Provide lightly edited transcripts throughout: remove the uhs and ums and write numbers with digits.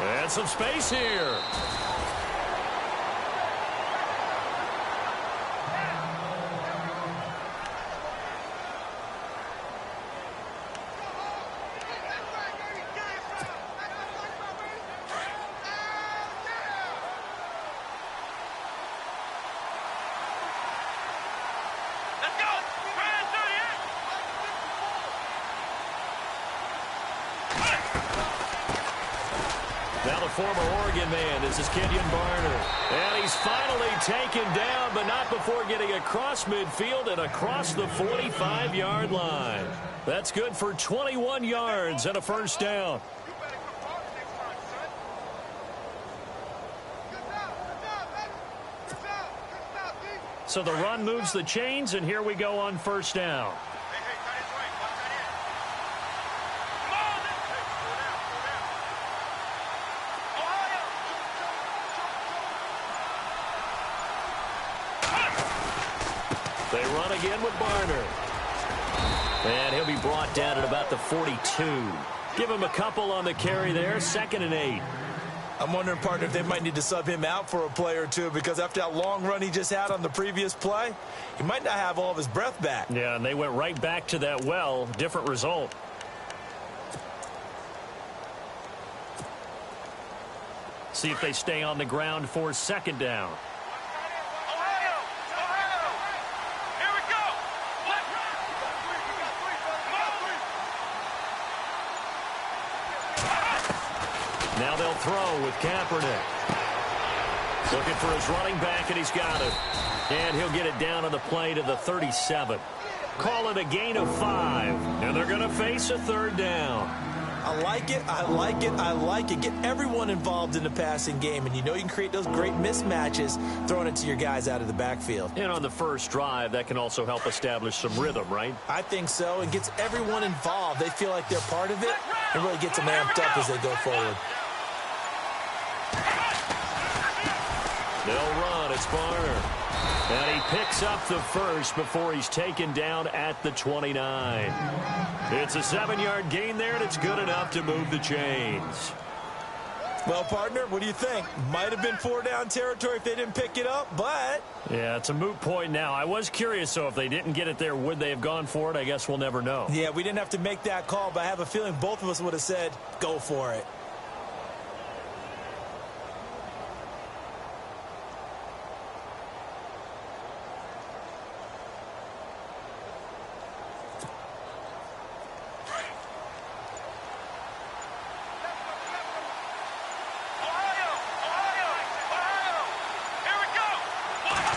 And some space here. Now the former Oregon man, this is Kenyon Barner. And he's finally taken down, but not before getting across midfield and across the 45-yard line. That's good for 21 yards and a first down. So the run moves the chains, and here we go on first down. They run again with Barner. And he'll be brought down at about the 42. Give him a couple on the carry there, 2nd and 8. I'm wondering, partner, if they might need to sub him out for a play or two, because after that long run he just had on the previous play, he might not have all of his breath back. Yeah, and they went right back to that well. Different result. See if they stay on the ground for 2nd down. Now they'll throw with Kaepernick. Looking for his running back, and he's got it. And he'll get it down on the play to the 37. Call it a gain of 5. And they're going to face a 3rd down. I like it, I like it, I like it. Get everyone involved in the passing game, and you know you can create those great mismatches throwing it to your guys out of the backfield. And on the first drive, that can also help establish some rhythm, right? I think so. It gets everyone involved. They feel like they're part of it, and really gets them amped up as they go forward. They'll run. It's Barner. And he picks up the first before he's taken down at the 29. It's a 7-yard gain there, and it's good enough to move the chains. Well, partner, what do you think? Might have been 4-down territory if they didn't pick it up, but... Yeah, it's a moot point now. I was curious, so if they didn't get it there, would they have gone for it? I guess we'll never know. Yeah, we didn't have to make that call, but I have a feeling both of us would have said, go for it.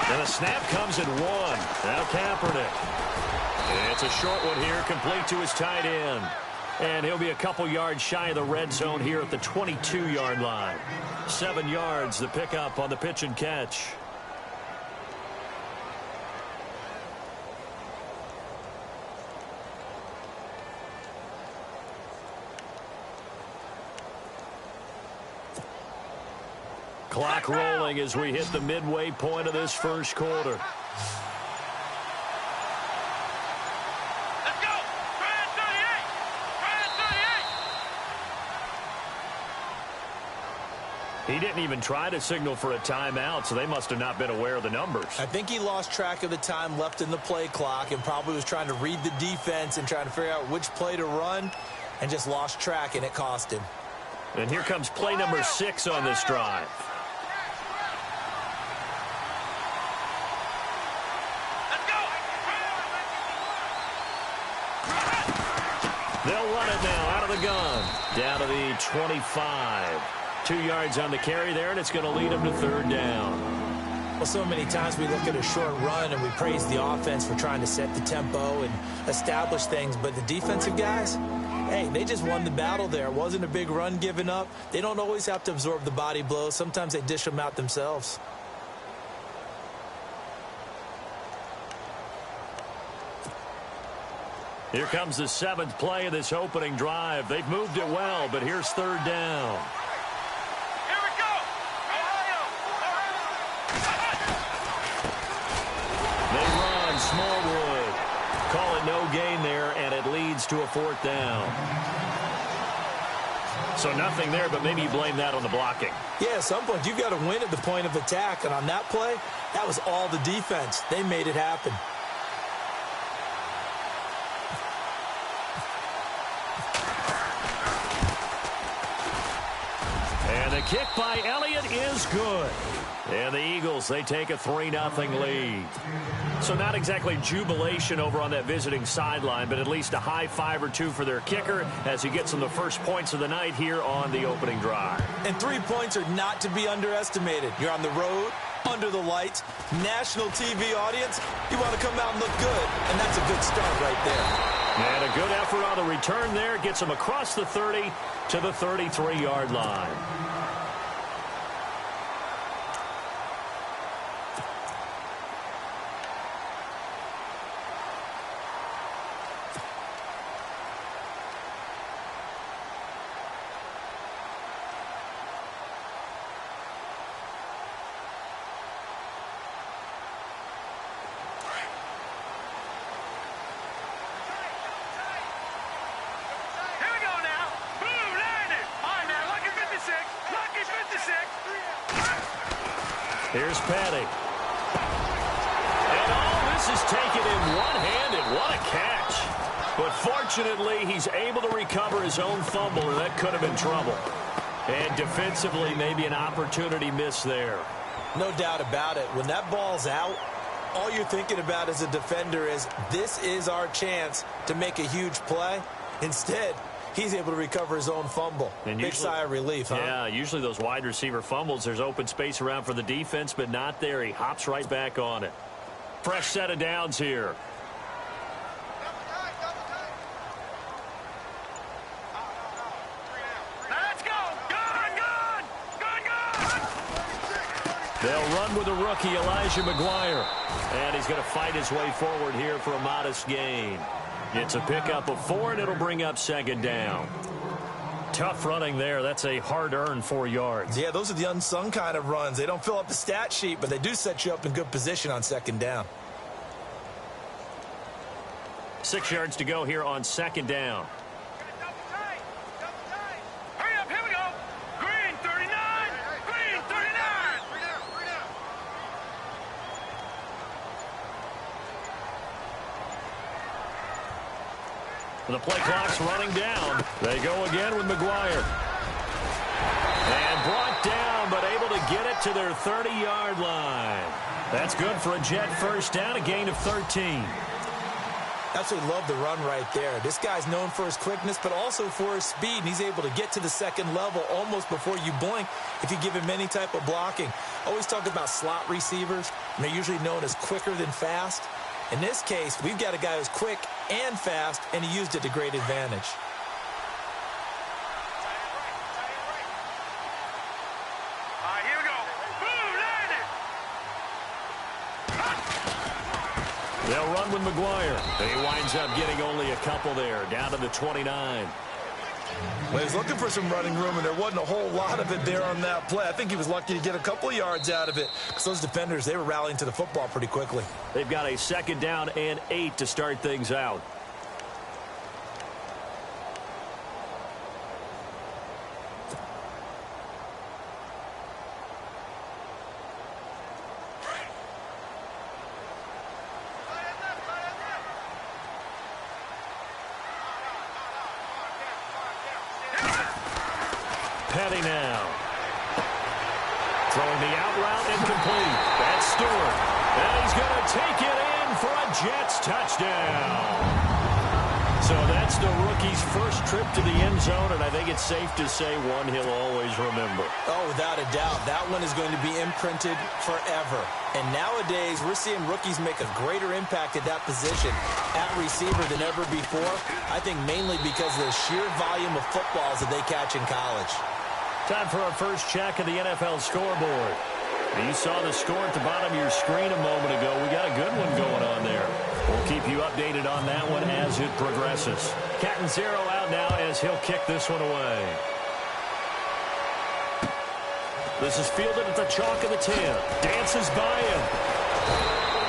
And the snap comes at 1. Now Kaepernick. It's a short one here, complete to his tight end. And he'll be a couple yards shy of the red zone here at the 22-yard line. 7 yards, the pickup on the pitch and catch. Clock rolling as we hit the midway point of this first quarter. Let's go! Try it, 38! Try it, 38! He didn't even try to signal for a timeout, so they must have not been aware of the numbers. I think he lost track of the time left in the play clock and probably was trying to read the defense and trying to figure out which play to run and just lost track, and it cost him. And here comes play number 6 on this drive. They'll run it now out of the gun. Down to the 25. 2 yards on the carry there, and it's going to lead them to 3rd down. Well, so many times we look at a short run and we praise the offense for trying to set the tempo and establish things, but the defensive guys, hey, they just won the battle there. It wasn't a big run given up. They don't always have to absorb the body blows. Sometimes they dish them out themselves. Here comes the 7th play of this opening drive. They've moved it well, but here's 3rd down. Here we go! Ohio! They run Smallwood. Call it no gain there, and it leads to a 4th down. So nothing there, but maybe you blame that on the blocking. Yeah, at some point, you've got to win at the point of attack. And on that play, that was all the defense. They made it happen. And the kick by Elliott is good. And the Eagles, they take a 3-0 lead. So not exactly jubilation over on that visiting sideline, but at least a high five or two for their kicker as he gets them the first points of the night here on the opening drive. And 3 points are not to be underestimated. You're on the road, under the lights, national TV audience. You want to come out and look good, and that's a good start right there. And a good effort on the return there gets them across the 30 to the 33-yard line. Here's Petty. And all this is taken in one-handed. What a catch. But fortunately, he's able to recover his own fumble, and that could have been trouble. And defensively, maybe an opportunity missed there. No doubt about it. When that ball's out, all you're thinking about as a defender is, this is our chance to make a huge play. Instead, he's able to recover his own fumble. And big sigh of relief, huh? Yeah, usually those wide receiver fumbles, there's open space around for the defense, but not there. He hops right back on it. Fresh set of downs here. Let's go! Gun! They'll run with the rookie, Elijah McGuire. And he's going to fight his way forward here for a modest gain. It's a pickup of 4, and it'll bring up second down. Tough running there. That's a hard-earned 4 yards. Yeah, those are the unsung kind of runs. They don't fill up the stat sheet, but they do set you up in good position on second down. 6 yards to go here on second down. Hurry up, here we go! Green 39! Green 39! The play clock's running down. They go again with McGuire. And brought down, but able to get it to their 30-yard line. That's good for a Jet first down, a gain of 13. Absolutely love the run right there. This guy's known for his quickness, but also for his speed, and he's able to get to the second level almost before you blink if you give him any type of blocking. Always talk about slot receivers, and they're usually known as quicker than fast. In this case, we've got a guy who's quick and fast, and he used it to great advantage. Here we go. Boom, landed. They'll run with McGuire. He winds up getting only a couple there, down to the 29. Well, he was looking for some running room, and there wasn't a whole lot of it there on that play. I think he was lucky to get a couple of yards out of it because those defenders, they were rallying to the football pretty quickly. They've got a second down and 8 to start things out. Petty now. Throwing the out route incomplete. That's Stewart. And he's going to take it in for a Jets touchdown. So that's the rookie's first trip to the end zone, and I think it's safe to say one he'll always remember. Oh, without a doubt. That one is going to be imprinted forever. And nowadays, we're seeing rookies make a greater impact at that position at receiver than ever before. I think mainly because of the sheer volume of footballs that they catch in college. Time for our first check of the NFL scoreboard. You saw the score at the bottom of your screen a moment ago. We got a good one going on there. We'll keep you updated on that one as it progresses. Cat and zero out now as he'll kick this one away. This is fielded at the chalk of the 10. Dances by him.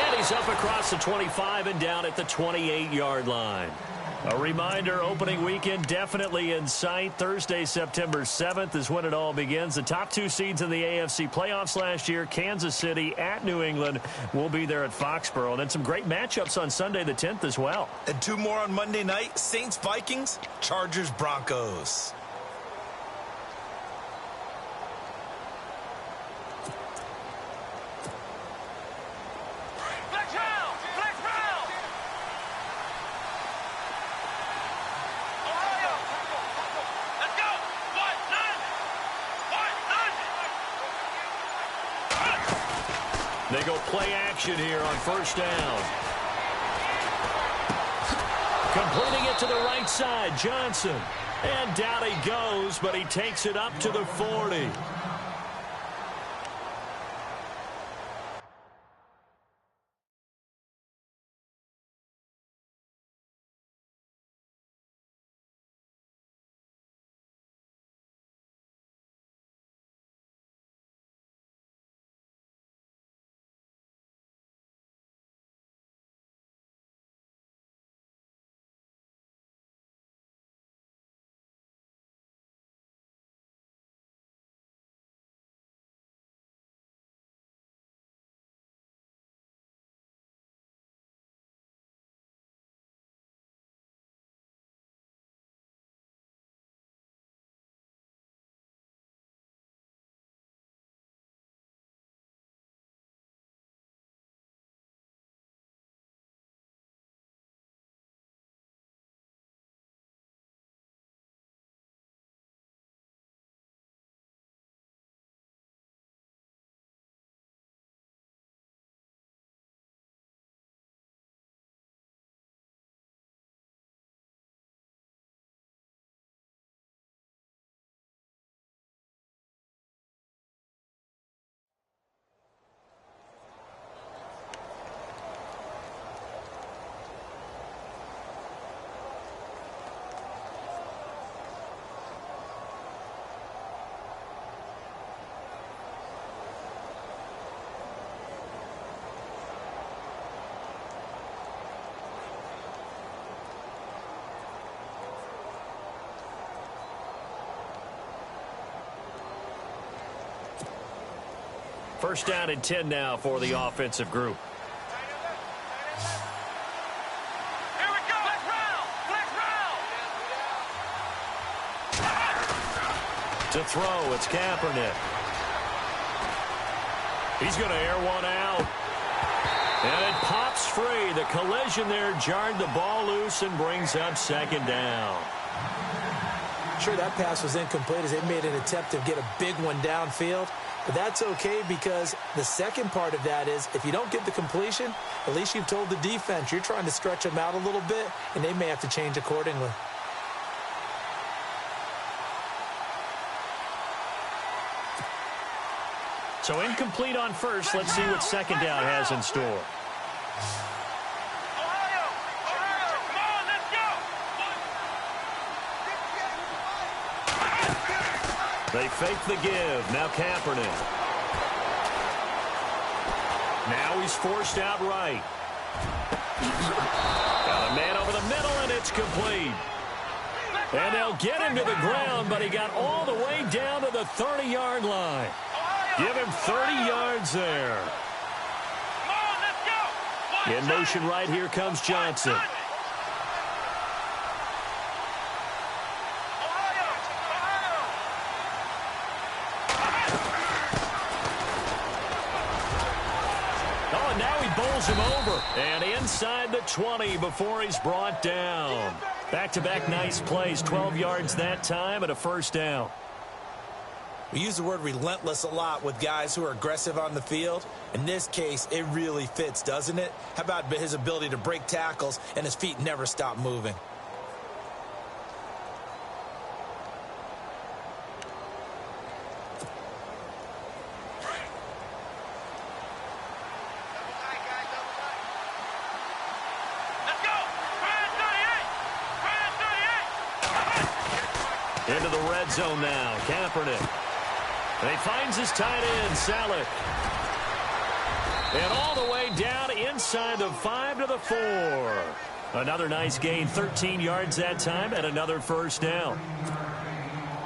And he's up across the 25 and down at the 28-yard line. A reminder, opening weekend definitely in sight. Thursday, September 7th is when it all begins. The top two seeds in the AFC playoffs last year, Kansas City at New England, will be there at Foxborough. And then some great matchups on Sunday the 10th as well. And two more on Monday night, Saints-Vikings, Chargers-Broncos. They go play action here on first down. Completing it to the right side, Johnson. And down he goes, but he takes it up to the 40. First down and 10 now for the offensive group. Here we go. Flex round. To throw, it's Kaepernick. He's going to air one out. And it pops free. The collision there jarred the ball loose and brings up second down. Sure, that pass was incomplete as they made an attempt to get a big one downfield. But that's okay because the second part of that is if you don't get the completion, at least you've told the defense you're trying to stretch them out a little bit, and they may have to change accordingly. So incomplete on first. Let's see what second down has in store. Ohio, come on, let's go. They fake the give. Now Kaepernick. Now he's forced out right. Got a man over the middle, and it's complete. And they'll get him to the ground, but he got all the way down to the 30-yard line. Give him 30 yards there. Come on, let's go. In motion right here comes Johnson. Oh, and now he bowls him over. And inside the 20 before he's brought down. Back-to-back nice plays. 12 yards that time and a first down. We use the word relentless a lot with guys who are aggressive on the field. In this case, it really fits, doesn't it? How about his ability to break tackles and his feet never stop moving? Let's go. Brand 38. Into the red zone now. Kaepernick. And he finds his tight end, Salek. And all the way down inside the 5 to the 4. Another nice gain, 13 yards that time, and another first down.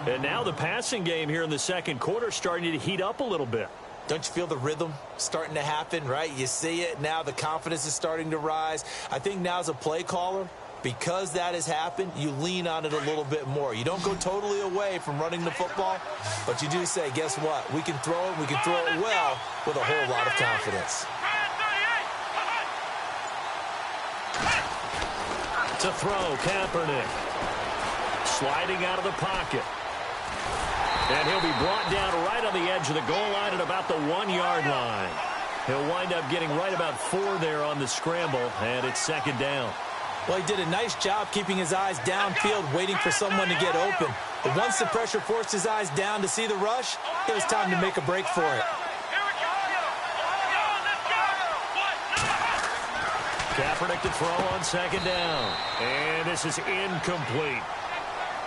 And now the passing game here in the second quarter starting to heat up a little bit. Don't you feel the rhythm starting to happen, right? You see it. Now the confidence is starting to rise. I think now as a play caller, because that has happened, you lean on it a little bit more. You don't go totally away from running the football, but you do say, guess what? We can throw it. We can throw it well with a whole lot of confidence. To throw, Kaepernick. Sliding out of the pocket. And he'll be brought down right on the edge of the goal line at about the 1-yard line. He'll wind up getting right about 4 there on the scramble, and it's second down. Well, he did a nice job keeping his eyes downfield, waiting for someone to get open. But once the pressure forced his eyes down to see the rush, it was time to make a break for it. Kaepernick to throw on second down. And this is incomplete.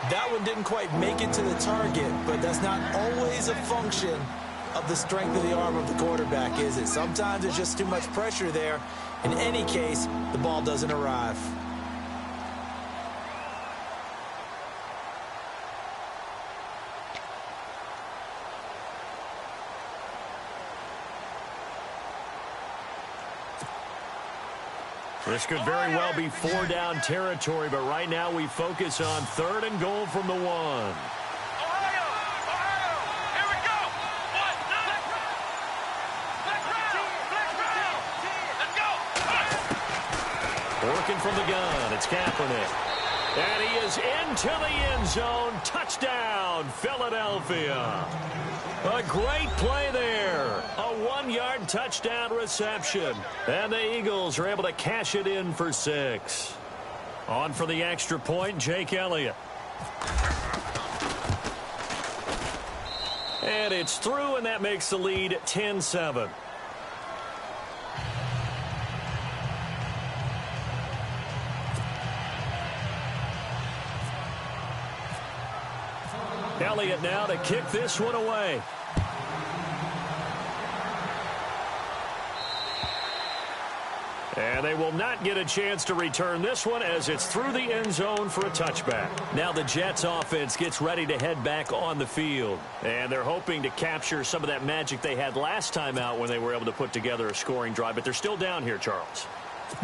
That one didn't quite make it to the target, but that's not always a function of the strength of the arm of the quarterback, is it? Sometimes there's just too much pressure there. In any case, the ball doesn't arrive. This could very well be 4-down territory, but right now we focus on 3rd and goal from the 1. Ohio! Here we go! Black round! Let's go! Working from the gun, it's Kaepernick. And he is into the end zone. Touchdown, Philadelphia. A great play there. A 1-yard touchdown reception. And the Eagles are able to cash it in for 6. On for the extra point, Jake Elliott. And it's through, and that makes the lead 10-7. Elliott now to kick this one away. And they will not get a chance to return this one as it's through the end zone for a touchback. Now the Jets offense gets ready to head back on the field. And they're hoping to capture some of that magic they had last time out when they were able to put together a scoring drive. But they're still down here, Charles.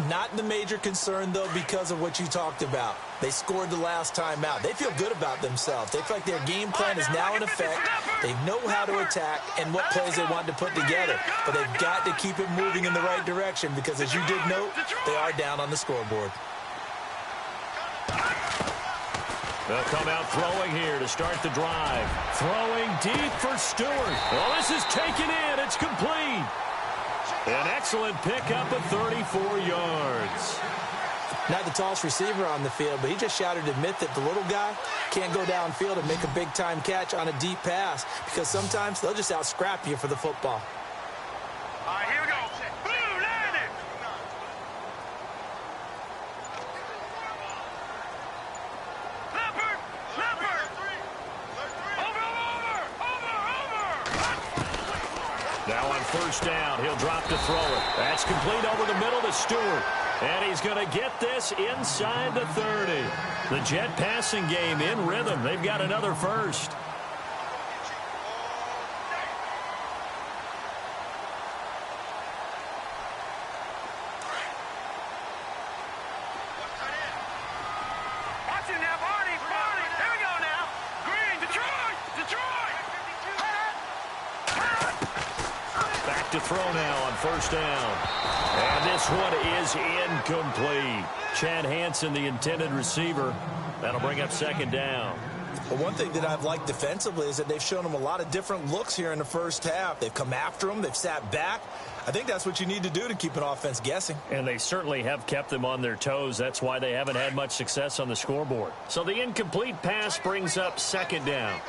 Not the major concern, though, because of what you talked about. They scored the last time out. They feel good about themselves. They feel like their game plan is now in effect. They know how to attack and what plays they want to put together. But they've got to keep it moving in the right direction because, as you did note, they are down on the scoreboard. They'll come out throwing here to start the drive. Throwing deep for Stewart. Well, this is taken in. It's complete. An excellent pickup of 34 yards. Not the tallest receiver on the field, but he just shouted to admit that the little guy can't go downfield and make a big-time catch on a deep pass because sometimes they'll just out-scrap you for the football. All right, here we go. Blue, landing. Leopard. Over. Now on first down, he'll drop to throw it. That's complete over the middle to Stewart. And he's going to get this inside the 30. The Jet passing game in rhythm. They've got another first. Watch it now, Barney. Here we go now. Green, Detroit. Back to throw now on first down. And this one is incomplete. Chad Hansen, the intended receiver. That'll bring up second down. Well, one thing that I've liked defensively is that they've shown them a lot of different looks here in the first half. They've come after them. They've sat back. I think that's what you need to do to keep an offense guessing. And they certainly have kept them on their toes. That's why they haven't had much success on the scoreboard. So the incomplete pass brings up second down.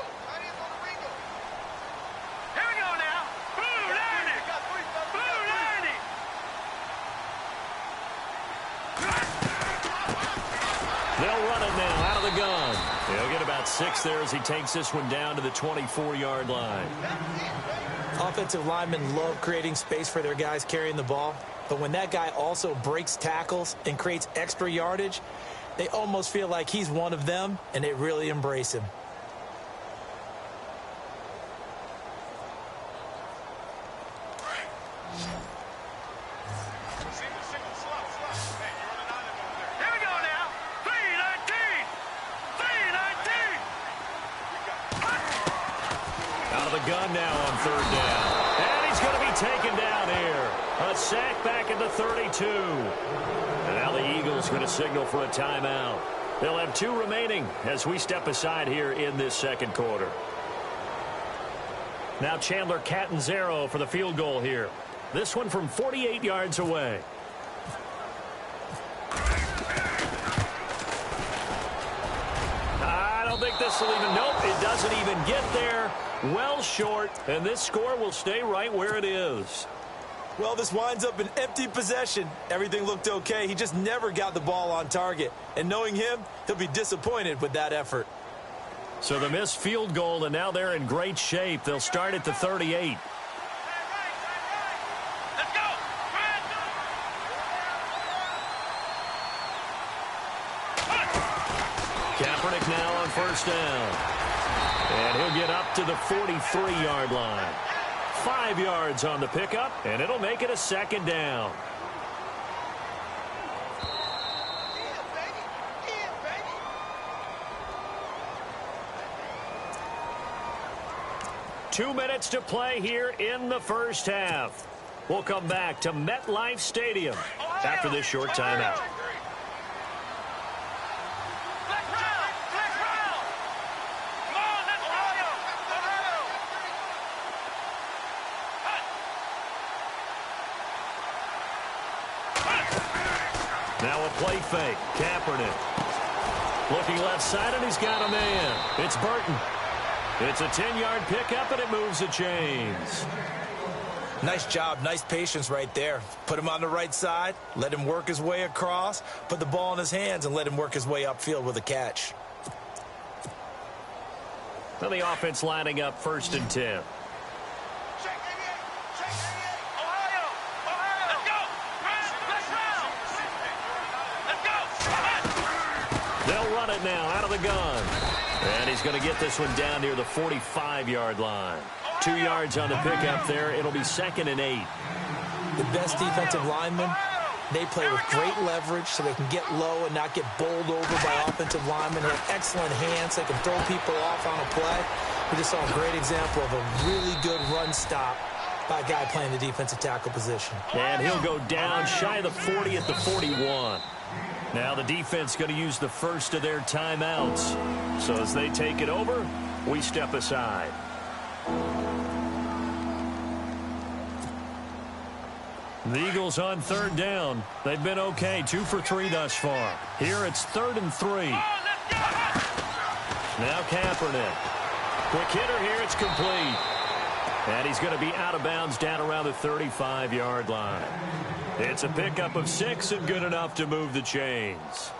They'll run it now out of the gun. He'll get about 6 there as he takes this one down to the 24-yard line. Offensive linemen love creating space for their guys carrying the ball. But when that guy also breaks tackles and creates extra yardage, they almost feel like he's one of them, and they really embrace him. Gun now on third down. And he's going to be taken down here. A sack back at the 32. And now the Eagles going to signal for a timeout. They'll have 2 remaining as we step aside here in this second quarter. Now Chandler Catanzaro for the field goal here. This one from 48 yards away. I don't think this will even, nope, it doesn't even get there. Well short, and this score will stay right where it is. Well, this winds up an empty possession. Everything looked okay. He just never got the ball on target. And knowing him, he'll be disappointed with that effort. So the missed field goal, and now they're in great shape. They'll start at the 38. Let's go! Kaepernick now on first down. And he'll get up to the 43-yard line. 5 yards on the pickup, and it'll make it a second down. Two minutes to play here in the first half. We'll come back to MetLife Stadium after this short timeout. Now a play fake. Kaepernick. Looking left side, and he's got a man. It's Burton. It's a 10-yard pickup, and it moves the chains. Nice job. Nice patience right there. Put him on the right side. Let him work his way across. Put the ball in his hands and let him work his way upfield with a catch. Now the offense lining up 1st and 10. They'll run it now out of the gun. And he's going to get this one down near the 45-yard line. 2 yards on the pickup there. It'll be 2nd and 8. The best defensive linemen, they play with great leverage so they can get low and not get bowled over by offensive linemen. They have excellent hands. They can throw people off on a play. We just saw a great example of a really good run stop by a guy playing the defensive tackle position. And he'll go down shy of the 40 at the 41. Now the defense going to use the first of their timeouts. So as they take it over, we step aside. The Eagles on 3rd down. They've been okay, 2 for 3 thus far. Here it's 3rd and 3. Now Kaepernick. Quick hitter here, it's complete. And he's going to be out of bounds down around the 35-yard line. It's a pickup of 6 and good enough to move the chains.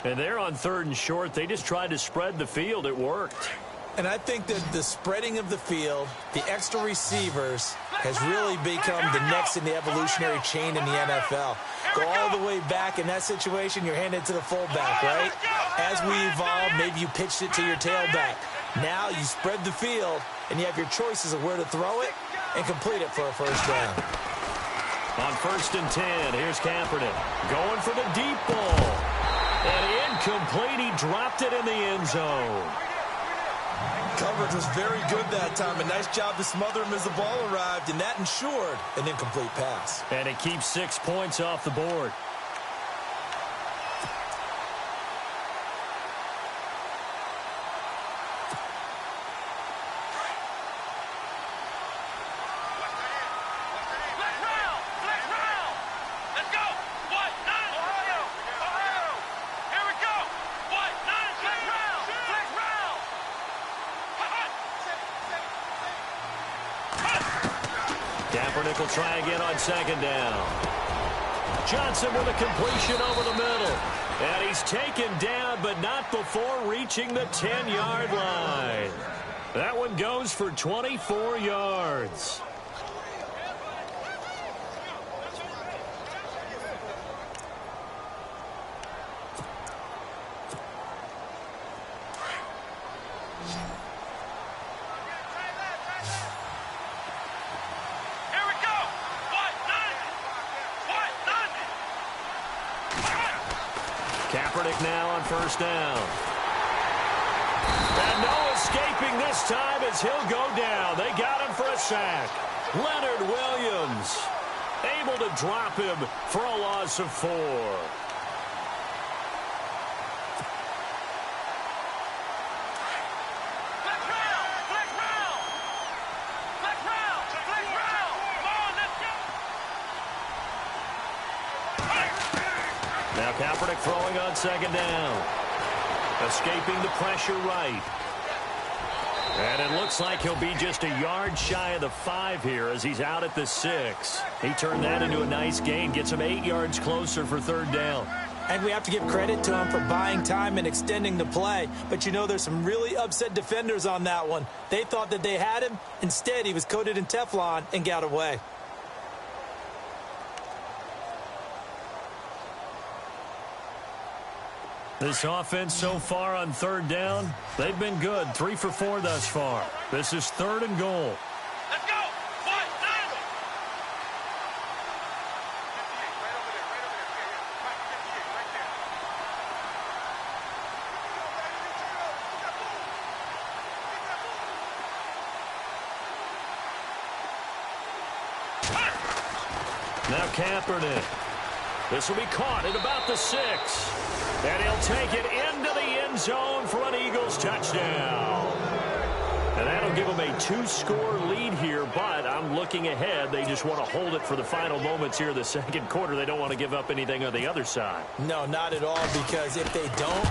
And they're on 3rd and short. They just tried to spread the field. It worked. And I think that the spreading of the field, the extra receivers, has really become the next in the evolutionary chain in the NFL. Go all the way back in that situation, you're handed to the fullback, right? As we evolve, maybe you pitched it to your tailback. Now you spread the field, and you have your choices of where to throw it and complete it for a first down. On 1st and 10, here's Kaepernick going for the deep ball. And incomplete, he dropped it in the end zone. Coverage was very good that time. A nice job to smother him as the ball arrived, and that ensured an incomplete pass. And it keeps 6 points off the board. Kaepernick will try again on 2nd down. Johnson with a completion over the middle. And he's taken down, but not before reaching the 10-yard line. That one goes for 24 yards. Kaepernick now on first down. And no escaping this time as he'll go down. They got him for a sack. Leonard Williams able to drop him for a loss of 4. Now Kaepernick throwing on second down. Escaping the pressure right. And it looks like he'll be just a yard shy of the 5 here as he's out at the 6. He turned that into a nice gain, gets him 8 yards closer for third down. And we have to give credit to him for buying time and extending the play. But, you know, there's some really upset defenders on that one. They thought that they had him. Instead, he was coated in Teflon and got away. This offense so far on third down, they've been good. 3 for 4 thus far. This is 3rd and goal. Let's go. 1, 9. Now Kaepernick. This will be caught at about the 6. And he'll take it into the end zone for an Eagles touchdown. And that'll give them a 2-score lead here, but I'm looking ahead. They just want to hold it for the final moments here of the second quarter. They don't want to give up anything on the other side. No, not at all, because if they don't,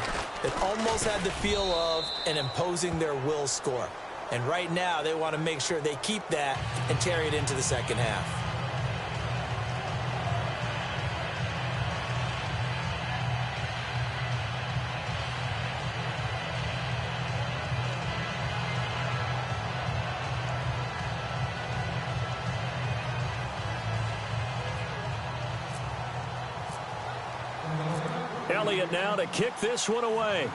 it almost had the feel of an imposing their will score. And right now, they want to make sure they keep that and carry it into the second half. Elliott now to kick this one away.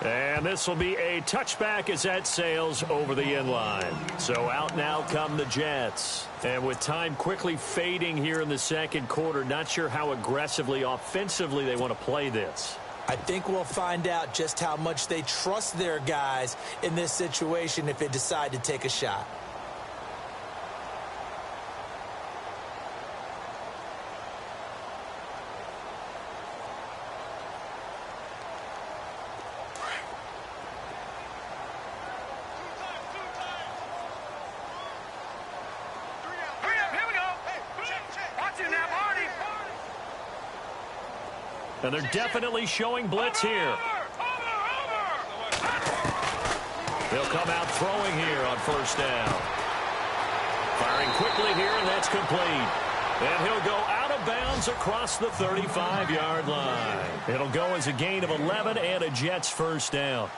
And this will be a touchback as that sails over the end line. So out now come the Jets. And with time quickly fading here in the second quarter, not sure how aggressively, offensively they want to play this. I think we'll find out just how much they trust their guys in this situation if they decide to take a shot. And they're definitely showing blitz here. They'll come out throwing here on first down. Firing quickly here, and that's complete. And he'll go out of bounds across the 35-yard line. It'll go as a gain of 11 and a Jets first down.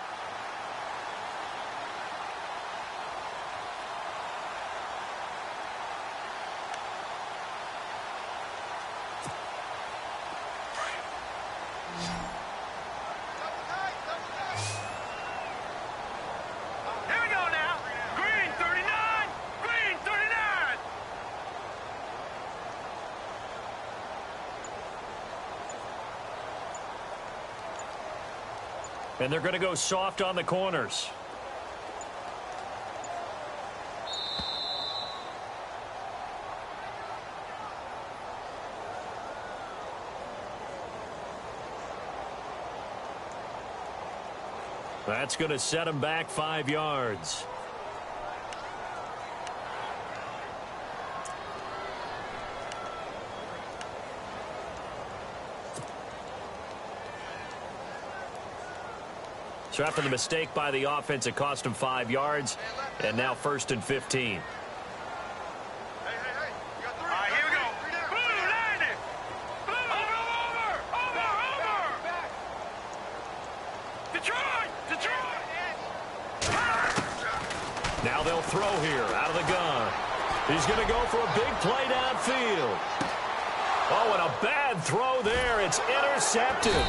And they're going to go soft on the corners. That's going to set them back 5 yards. So after the mistake by the offense, it cost him 5 yards, and now 1st and 15. Now they'll throw here out of the gun. He's going to go for a big play downfield. Oh, and a bad throw there. It's intercepted.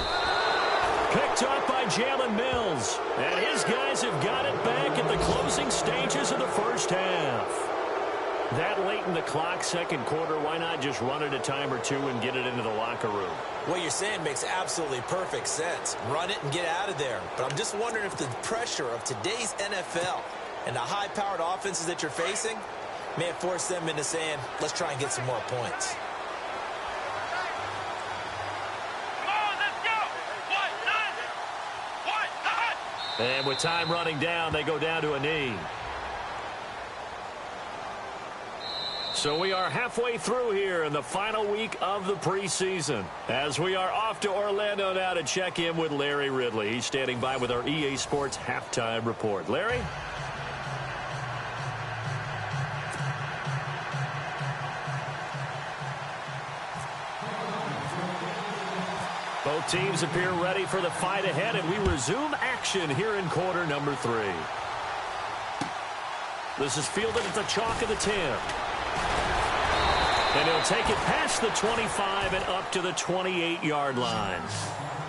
Picked up by Jalen Mills. And his guys have got it back at the closing stages of the first half. That late in the clock, second quarter, why not just run it a time or two and get it into the locker room? What you're saying makes absolutely perfect sense. Run it and get out of there. But I'm just wondering if the pressure of today's NFL and the high-powered offenses that you're facing may have forced them into saying, let's try and get some more points. And with time running down, they go down to a knee. So we are halfway through here in the final week of the preseason, as we are off to Orlando now to check in with Larry Ridley. He's standing by with our EA Sports halftime report. Larry? Both teams appear ready for the fight ahead, and we resume action here in quarter number 3. This is fielded at the chalk of the 10. And he'll take it past the 25 and up to the 28-yard line.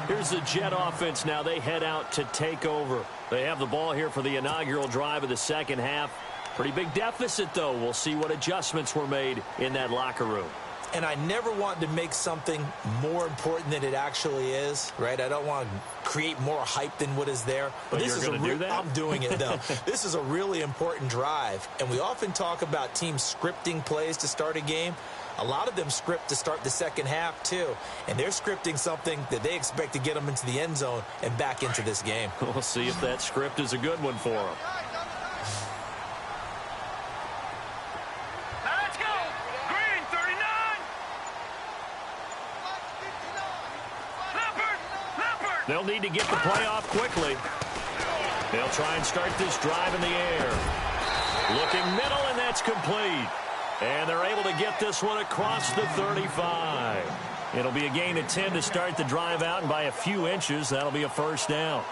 Here's the Jet offense now. They head out to take over. They have the ball here for the inaugural drive of the second half. Pretty big deficit, though. We'll see what adjustments were made in that locker room. And I never want to make something more important than it actually is, right? I don't want to create more hype than what is there. But this is do that? I'm doing it, though. This is a really important drive. And we often talk about teams scripting plays to start a game. A lot of them script to start the second half, too. And they're scripting something that they expect to get them into the end zone and back into this game. We'll see if that script is a good one for them. Let's go! Green, 39! Leopard! They'll need to get the play off quickly. They'll try and start this drive in the air. Looking middle, and that's complete. And they're able to get this one across the 35. It'll be a gain of 10 to start the drive out, and by a few inches, that'll be a first down.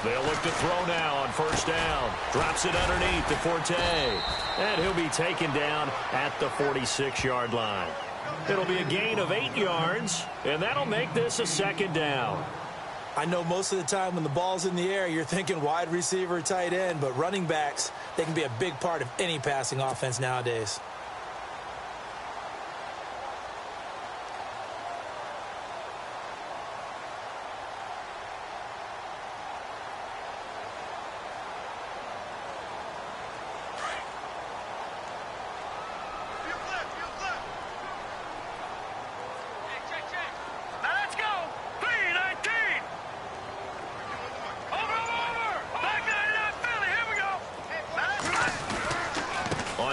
They'll look to throw now on first down. Drops it underneath to Forte. And he'll be taken down at the 46-yard line. It'll be a gain of 8 yards, and that'll make this a second down. I know most of the time when the ball's in the air, you're thinking wide receiver, tight end, but running backs, they can be a big part of any passing offense nowadays.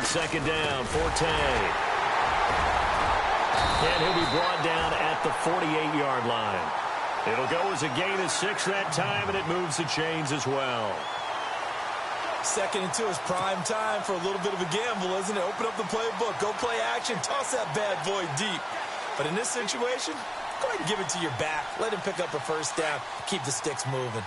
Second down, Forte. And he'll be brought down at the 48-yard line. It'll go as a gain of 6 that time, and it moves the chains as well. Second and 2 is prime time for a little bit of a gamble, isn't it? Open up the playbook, go play action, toss that bad boy deep. But in this situation, go ahead and give it to your back. Let him pick up a first down, keep the sticks moving.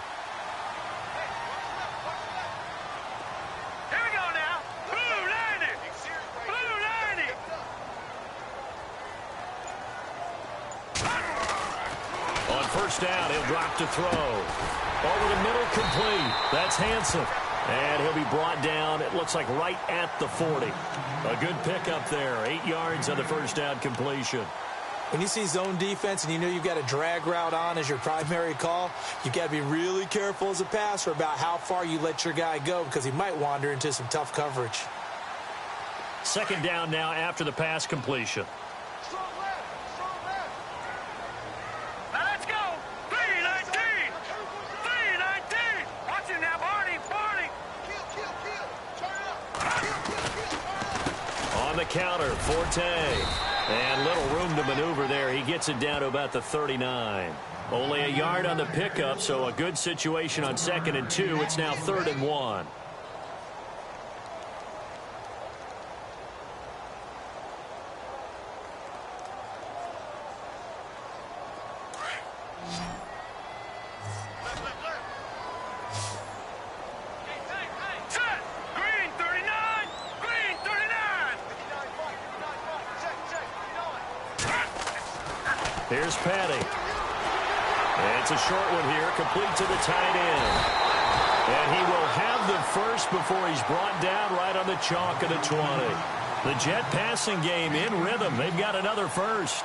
First down, he'll drop to throw. Over the middle, complete. That's Hanson. And he'll be brought down, it looks like right at the 40. A good pickup there. 8 yards on the first down completion. When you see zone defense and you know you've got a drag route on as your primary call, you've got to be really careful as a passer about how far you let your guy go because he might wander into some tough coverage. Second down now after the pass completion. Counter, Forte. And little room to maneuver there. He gets it down to about the 39. Only a yard on the pickup, so a good situation on 2nd and 2. It's now 3rd and 1. Here's Petty. It's a short one here, complete to the tight end. And he will have the first before he's brought down right on the chalk of the 20. The Jet passing game in rhythm. They've got another first.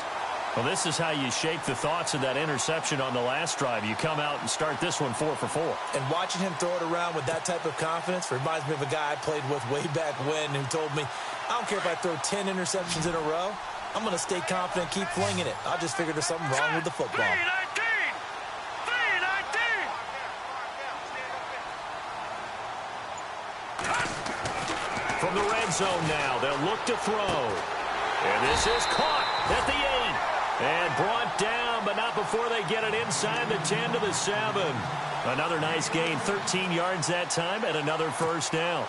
Well, this is how you shake the thoughts of that interception on the last drive. You come out and start this one 4 for 4. And watching him throw it around with that type of confidence reminds me of a guy I played with way back when who told me, I don't care if I throw 10 interceptions in a row. I'm going to stay confident, keep flinging it. I'll just figure there's something wrong with the football. From the red zone now, they'll look to throw. And this is caught at the 8. And brought down, but not before they get it inside the 10 to the 7. Another nice gain, 13 yards that time, and another first down.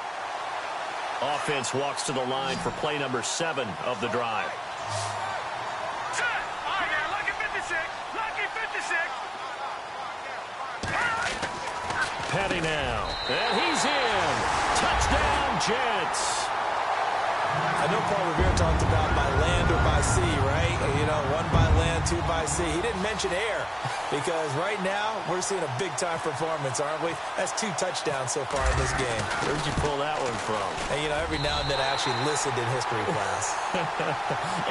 Offense walks to the line for play number 7 of the drive. Petty now, and he's in. Touchdown, Jets. I know Paul Revere talked about by land or by sea, right? You know, 1 by land, 2 by sea. He didn't mention air because right now we're seeing a big-time performance, aren't we? That's 2 touchdowns so far in this game. Where'd you pull that one from? And, you know, every now and then I actually listened in history class.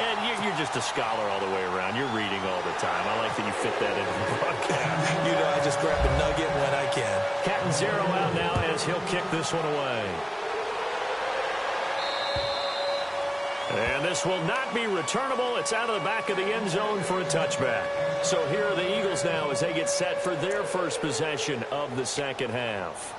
And you're just a scholar all the way around. You're reading all the time. I like that you fit that into the broadcast. You know, I just grab a nugget when I can. Captain Zero out now as he'll kick this one away. And this will not be returnable. It's out of the back of the end zone for a touchback. So here are the Eagles now as they get set for their first possession of the second half.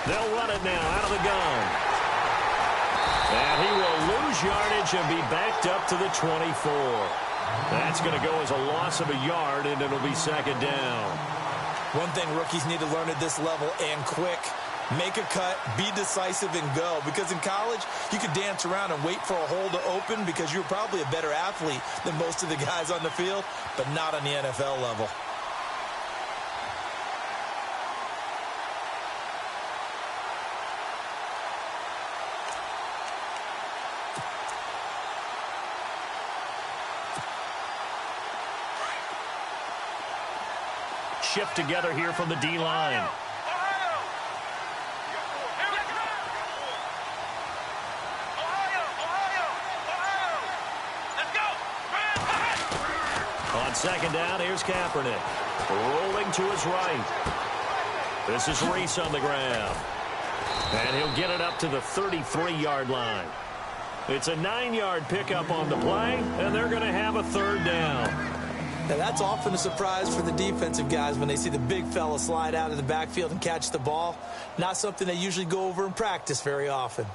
They'll run it now out of the gun. And he will lose yardage and be backed up to the 24. That's going to go as a loss of a yard, and it'll be second down. One thing rookies need to learn at this level, and quick, make a cut, be decisive, and go. Because in college, you could dance around and wait for a hole to open because you're probably a better athlete than most of the guys on the field, but not on the NFL level. Shift together here from the D-line. On second down, here's Kaepernick. Rolling to his right. This is Reese on the grab. And he'll get it up to the 33-yard line. It's a 9-yard pickup on the play, and they're going to have a third down. Now, that's often a surprise for the defensive guys when they see the big fella slide out of the backfield and catch the ball. Not something they usually go over in practice very often.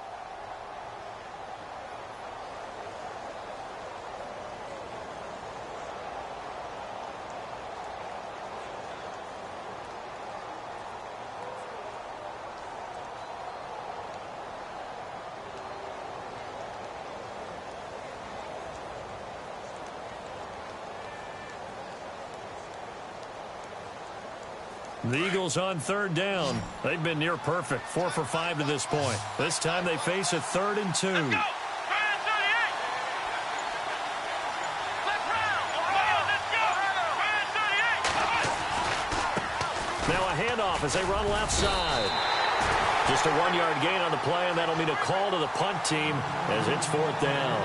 The Eagles on third down. They've been near perfect, 4 for 5 to this point. This time they face a 3rd and 2. Now a handoff as they run left side. Just a 1-yard gain on the play, and that'll mean a call to the punt team as it's 4th down.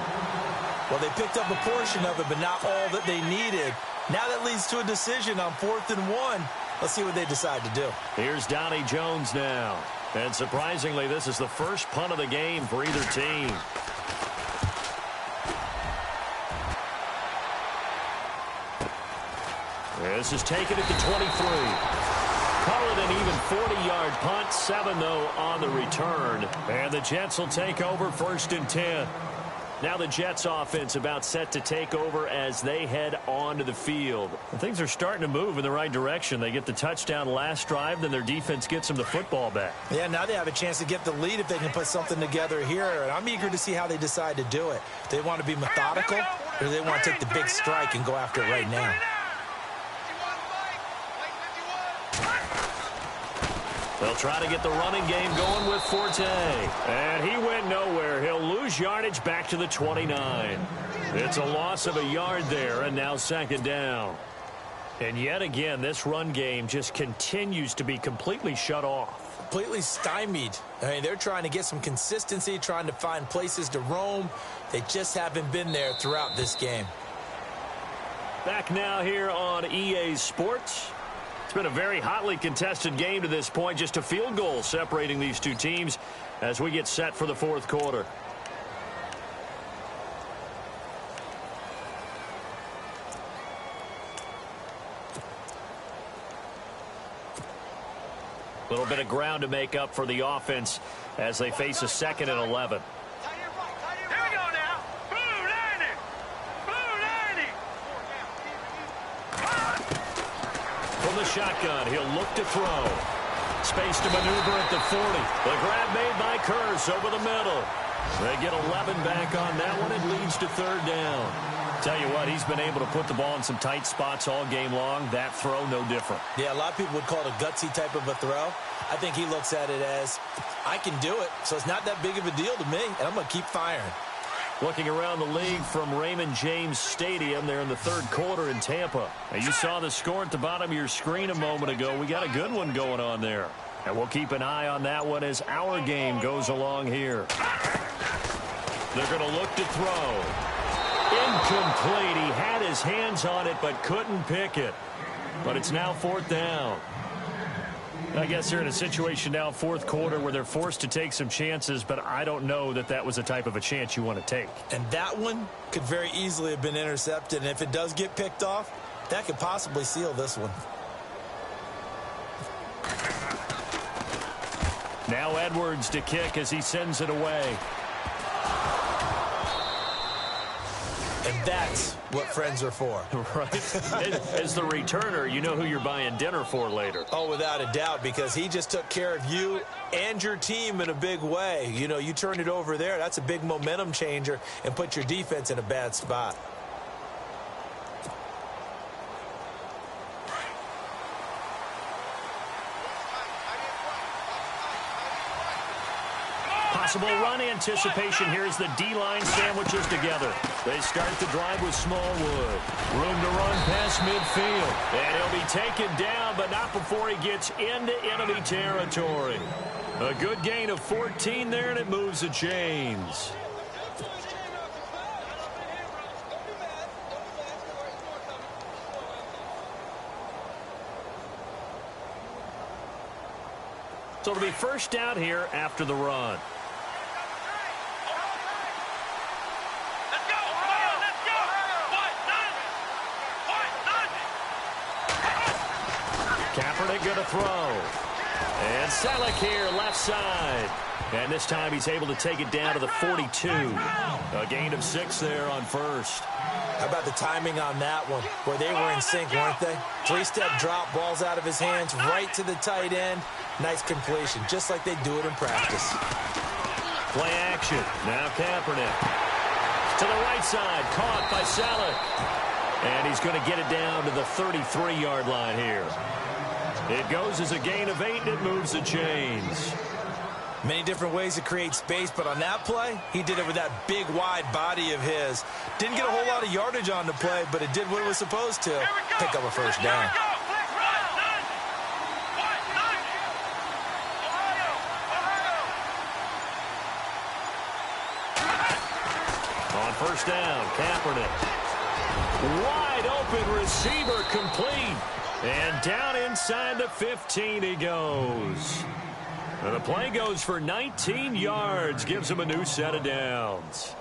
Well, they picked up a portion of it, but not all that they needed. Now that leads to a decision on 4th and 1. Let's see what they decide to do. Here's Donnie Jones now. And surprisingly, this is the first punt of the game for either team. This is taken at the 23. Call it an even 40-yard punt. 7, though, on the return. And the Jets will take over 1st and 10. Now the Jets offense about set to take over as they head onto the field. And things are starting to move in the right direction. They get the touchdown last drive, then their defense gets them the football back. Yeah, now they have a chance to get the lead if they can put something together here. And I'm eager to see how they decide to do it. Do they want to be methodical, or do they want to take the big strike and go after it right now? They'll try to get the running game going with Forte. And he went nowhere. He'll lose yardage back to the 29. It's a loss of a yard there, and now 2nd down. And yet again, this run game just continues to be completely shut off. Completely stymied. I mean, they're trying to get some consistency, trying to find places to roam. They just haven't been there throughout this game. Back now here on EA Sports. It's been a very hotly contested game to this point. Just a field goal separating these two teams as we get set for the 4th quarter. A little bit of ground to make up for the offense as they face a 2nd and 11. From the shotgun, he'll look to throw. Space to maneuver at the 40. The grab made by Curse over the middle. They get 11 back on that one. It leads to 3rd down. Tell you what, he's been able to put the ball in some tight spots all game long. That throw, no different. Yeah, a lot of people would call it a gutsy type of a throw. I think he looks at it as, I can do it, so it's not that big of a deal to me, and I'm going to keep firing. Looking around the league from Raymond James Stadium there in the 3rd quarter in Tampa. Now, you saw the score at the bottom of your screen a moment ago. We got a good one going on there. And we'll keep an eye on that one as our game goes along here. They're going to look to throw. Incomplete. He had his hands on it but couldn't pick it. But it's now 4th down. I guess they're in a situation now, 4th quarter, where they're forced to take some chances, but I don't know that that was the type of a chance you want to take. And that one could very easily have been intercepted, and if it does get picked off, that could possibly seal this one. Now Edwards to kick as he sends it away. And that's what friends are for. Right? As the returner, you know who you're buying dinner for later. Oh, without a doubt, because he just took care of you and your team in a big way. You know, you turn it over there, that's a big momentum changer and put your defense in a bad spot. Possible run anticipation here as the D-line sandwiches together. They start the drive with Smallwood. Room to run past midfield. And he'll be taken down, but not before he gets into enemy territory. A good gain of 14 there, and it moves the chains. So it'll be 1st down here after the run. Kaepernick going to throw. And Selleck here, left side. And this time he's able to take it down to the 42. A gain of 6 there on 1st. How about the timing on that one? Where they were in sync, weren't they? 3-step drop, balls out of his hands, right to the tight end. Nice completion, just like they do it in practice. Play action. Now Kaepernick. To the right side, caught by Selleck. And he's going to get it down to the 33-yard line here. It goes as a gain of 8, and it moves the chains. Many different ways to create space, but on that play, he did it with that big, wide body of his. Didn't get a whole lot of yardage on the play, but it did what it was supposed to, pick up a 1st down. On 1st down, Kaepernick. Wide open receiver complete. And down inside the 15 he goes. And the play goes for 19 yards. Gives him a new set of downs.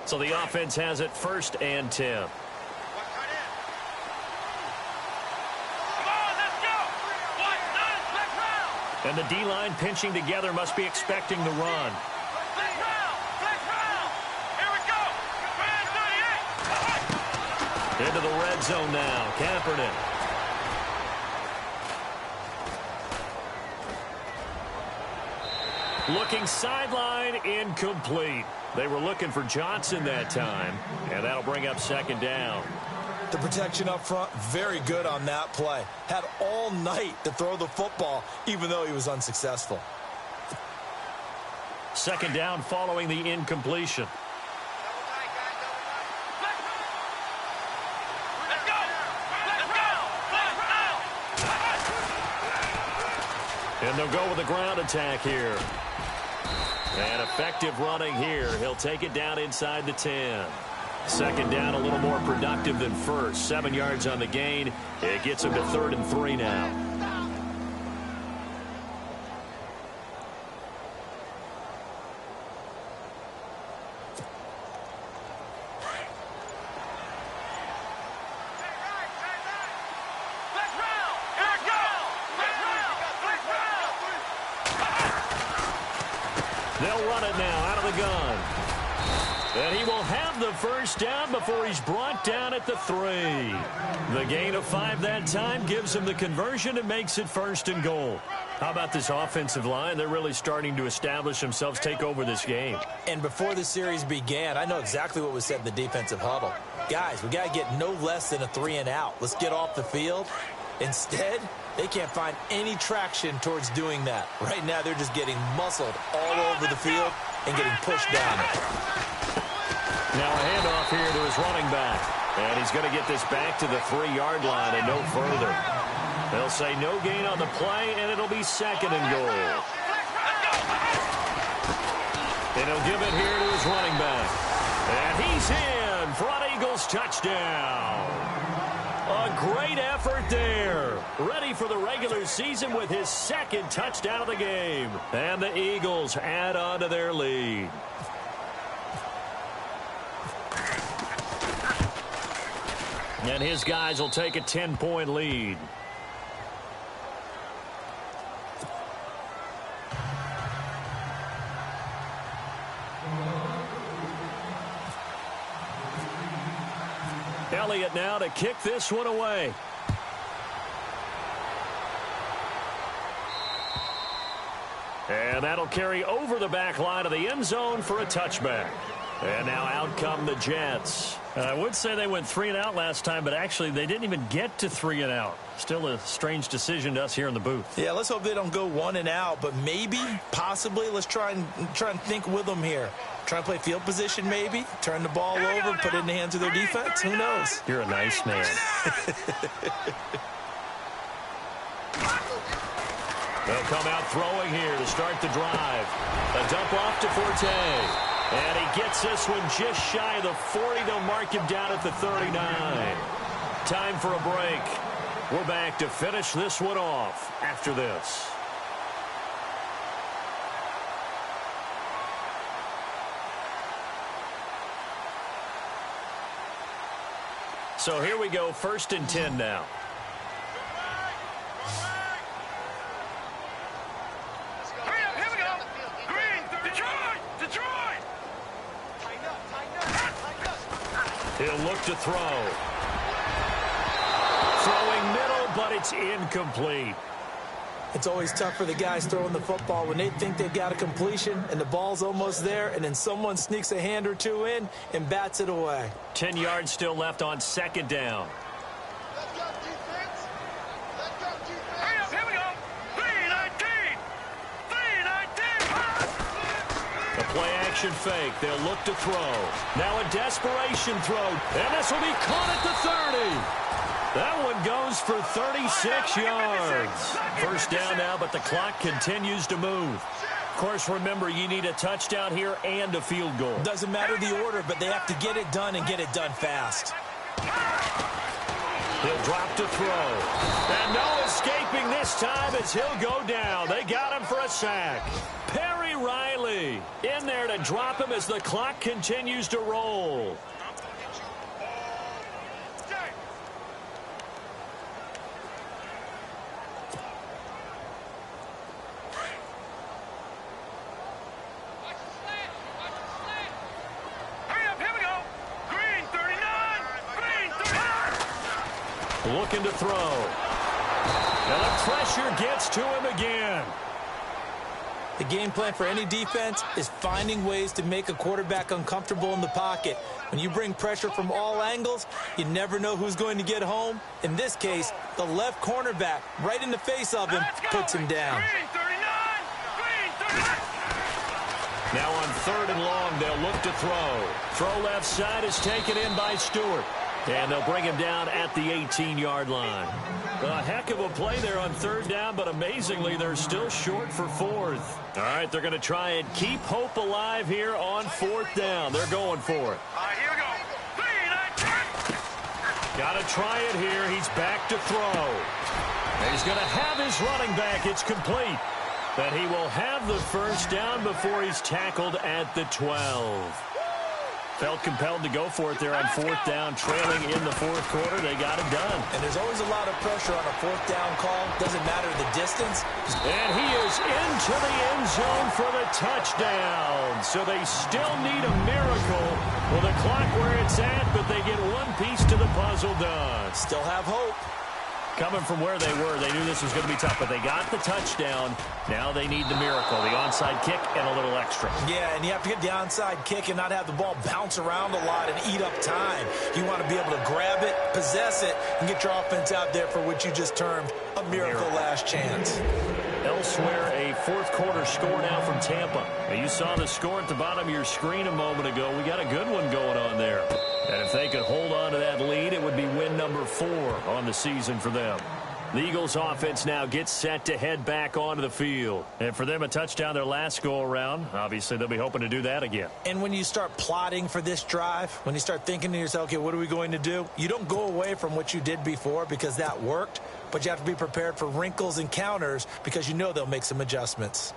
So the offense has it 1st and 10. And the D-line pinching together must be expecting the run. Into the red zone now. Kaepernick. Looking sideline, incomplete. They were looking for Johnson that time, and that'll bring up 2nd down. The protection up front, very good on that play. Had all night to throw the football, even though he was unsuccessful. 2nd down following the incompletion. And they'll go with the ground attack here. And effective running here. He'll take it down inside the 10. 2nd down a little more productive than first. 7 yards on the gain. It gets him to 3rd and 3 now. They'll run it now out of the gun. And he will have the 1st down before he's brought down at the 3. The gain of 5 that time gives him the conversion and makes it 1st and goal. How about this offensive line? They're really starting to establish themselves, take over this game. And before the series began, I know exactly what was said in the defensive huddle. Guys, we got to get no less than a 3 and out. Let's get off the field. Instead, they can't find any traction towards doing that. Right now, they're just getting muscled all over the field and getting pushed down. Now a handoff here to his running back. And he's going to get this back to the 3-yard line and no further. They'll say no gain on the play, and it'll be 2nd and goal. And he'll give it here to his running back. And he's in for an Eagles touchdown. A great effort there. Ready for the regular season with his 2nd touchdown of the game. And the Eagles add on to their lead. And his guys will take a 10-point lead. Elliott now to kick this one away. And that'll carry over the back line of the end zone for a touchback. And now out come the Jets. I would say they went 3 and out last time, but actually they didn't even get to 3 and out. Still a strange decision to us here in the booth. Yeah, let's hope they don't go 1 and out, but maybe, possibly, let's try and think with them here. Try and play field position maybe, turn the ball over, put it in the hands of their defense. Who knows? You're a nice man. They'll come out throwing here to start the drive. A dump off to Forte. And he gets this one just shy of the 40. They'll mark him down at the 39. Time for a break. We're back to finish this one off after this. So here we go, 1st and 10 now. He'll look to throw. Throwing middle, but it's incomplete. It's always tough for the guys throwing the football when they think they've got a completion and the ball's almost there, and then someone sneaks a hand or two in and bats it away. 10 yards still left on 2nd down. Play-action fake. They'll look to throw. Now a desperation throw. And this will be caught at the 30. That one goes for 36 yards. 1st down now, but the clock continues to move. Of course, remember, you need a touchdown here and a field goal. Doesn't matter the order, but they have to get it done and get it done fast. He'll drop to throw. And no escape escaping this time as he'll go down. They got him for a sack. Perry Riley in there to drop him as the clock continues to roll. Looking to throw. And the pressure gets to him again. The game plan for any defense is finding ways to make a quarterback uncomfortable in the pocket. When you bring pressure from all angles, you never know who's going to get home. In this case, the left cornerback, right in the face of him, puts him down. Now on 3rd and long, they'll look to throw. Throw left side is taken in by Stewart. And they'll bring him down at the 18-yard line. A heck of a play there on 3rd down, but amazingly, they're still short for 4th. All right, they're going to try and keep hope alive here on 4th down. They're going for it. All right, here we go. Got to try it here. He's back to throw. He's going to have his running back. It's complete. But he will have the 1st down before he's tackled at the 12. Felt compelled to go for it there on 4th down, trailing in the 4th quarter. They got it done. And there's always a lot of pressure on a 4th down call. Doesn't matter the distance. And he is into the end zone for the touchdown. So they still need a miracle with the clock where it's at, but they get one piece to the puzzle done. Still have hope. Coming from where they were, they knew this was going to be tough, but they got the touchdown. Now they need the miracle, the onside kick and a little extra. Yeah, and you have to get the onside kick and not have the ball bounce around a lot and eat up time. You want to be able to grab it, possess it, and get your offense out there for what you just termed a miracle last chance. Elsewhere, a 4th quarter score now from Tampa. Now, you saw the score at the bottom of your screen a moment ago. We got a good one going on there. And if they could hold on to that lead, it would be win number 4 on the season for them. The Eagles offense now gets set to head back onto the field. And for them, a touchdown their last go-around. Obviously, they'll be hoping to do that again. And when you start plotting for this drive, when you start thinking to yourself, okay, what are we going to do? You don't go away from what you did before because that worked, but you have to be prepared for wrinkles and counters because you know they'll make some adjustments.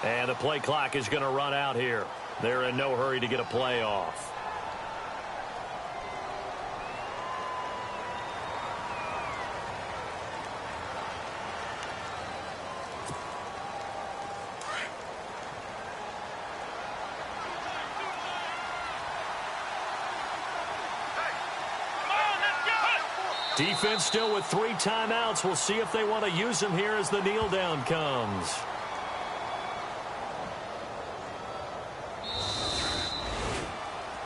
And the play clock is going to run out here. They're in no hurry to get a play off. Defense still with 3 timeouts. We'll see if they want to use them here as the kneel down comes.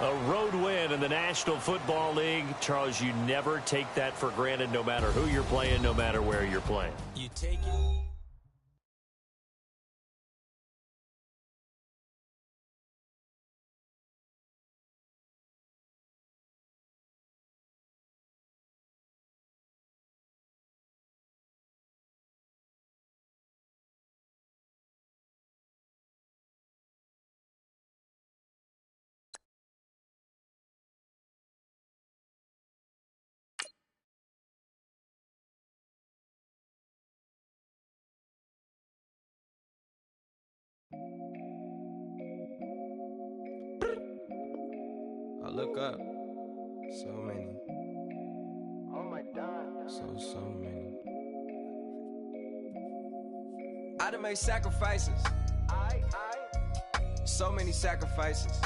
A road win in the National Football League. Charles, you never take that for granted no matter who you're playing, no matter where you're playing. You take it. I look up, so many. Oh my God. So many. I done made sacrifices. So many sacrifices.